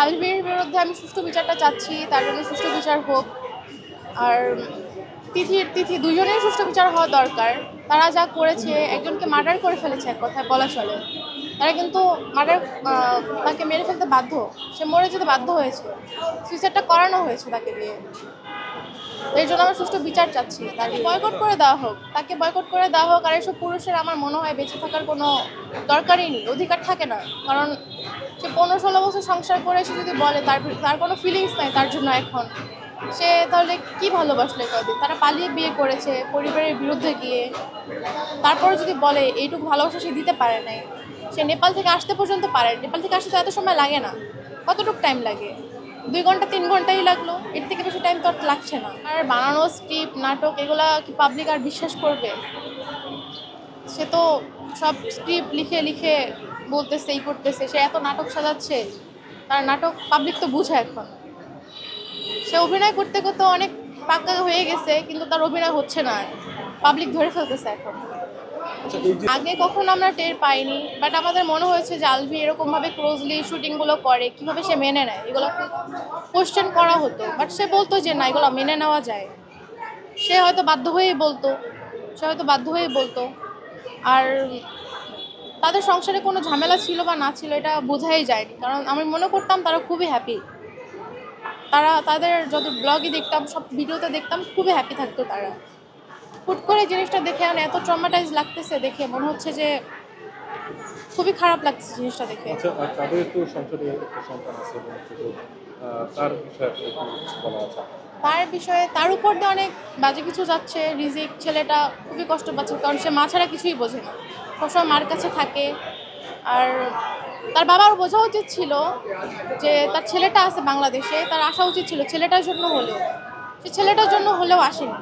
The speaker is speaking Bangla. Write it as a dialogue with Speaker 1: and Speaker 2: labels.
Speaker 1: আলভির বিরুদ্ধে আমি সুষ্ঠু বিচারটা চাচ্ছি, তার জন্য সুষ্ঠু বিচার হোক। আর তিথি দুজনেই সুষ্ঠু বিচার হওয়া দরকার। তারা যা করেছে, একজনকে মার্ডার করে ফেলেছে, এক কথায় বলা চলে। তারা কিন্তু মার্ডার তাকে মেরে ফেলতে বাধ্য, সে মরে যেতে বাধ্য হয়েছে, সুইসাইডটা করানো হয়েছে তাকে দিয়ে। এই জন্য আমরা সুষ্ঠু বিচার চাচ্ছি, তাকে বয়কট করে দেওয়া হোক, তাকে বয়কট করে দেওয়া হোক। আর এসব পুরুষের আমার মনে হয় বেঁচে থাকার কোনো দরকারই নেই, অধিকার থাকে না। কারণ সে 15-16 বছর সংসার করে এসে যদি বলে তার কোনো ফিলিংস নাই তার জন্য এখন, সে তাহলে কি ভালোবাসলে কদিন? তারা পালিয়ে বিয়ে করেছে পরিবারের বিরুদ্ধে গিয়ে, তারপরে যদি বলে এইটুকু ভালোবাসা সে দিতে পারে নাই, সে নেপাল থেকে আসতে পর্যন্ত পারে। নেপাল থেকে আসতে তো এত সময় লাগে না, কতটুকু টাইম লাগে? 2 ঘন্টা 3 ঘন্টাই লাগলো, এর থেকে বেশি টাইম তো আর লাগছে না। আর বানানো স্ক্রিপ্ট নাটক এগুলা কি পাবলিক আর বিশ্বাস করবে? সে তো সব স্ক্রিপ্ট লিখে লিখে বলতেছে, এই করতেছে, সে এত নাটক সাজাচ্ছে, তার নাটক পাবলিক তো বুঝে এখন। সে অভিনয় করতে করতে অনেক পাক্কা হয়ে গেছে, কিন্তু তার অভিনয় হচ্ছে না, পাবলিক ধরে ফেলতেছে এখন। আগে কখনো আমরা টের পাইনি, বাট আমাদের মনে হয়েছে যে আলভি এরকমভাবে ক্লোজলি শুটিংগুলো করে, কীভাবে সে মেনে নেয়, এগুলো কোশ্চেন করা হতো। বাট সে বলতো যে না, এগুলো মেনে নেওয়া যায়। সে হয়তো বাধ্য হয়েই বলতো। আর তাদের সংসারে কোনো ঝামেলা ছিল বা না ছিল এটা বোঝাই যায়নি, কারণ আমি মনে করতাম তারা খুবই হ্যাপি। তাদের যত ব্লগই দেখতাম, সব ভিডিওতে দেখতাম, খুবই হ্যাপি থাকতো তারা। হুট করে জিনিসটা দেখে এখন এত ট্রমাটাইজ লাগতেছে, দেখে মনে হচ্ছে যে খুবই খারাপ লাগছে জিনিসটা দেখে।
Speaker 2: আচ্ছা, আর তাদের তো সংসারে একটা সন্তান আছে এবং তার বিষয়ে আসলে কি কিছু বলা আছে?
Speaker 1: তার বিষয়ে তার উপর দিয়ে অনেক বাজে কিছু যাচ্ছে। রিজিক ছেলেটা খুবই কষ্ট পাচ্ছে, কারণ সে মা ছাড়া কিছুই বোঝে না, সবসময় মার কাছে থাকে। আর তার বাবার বোঝা উচিত ছিল যে তার ছেলেটা আছে বাংলাদেশে, তার আসা উচিত ছিল ছেলেটার জন্য হলেও, সে ছেলেটার জন্য হলেও আসেনি।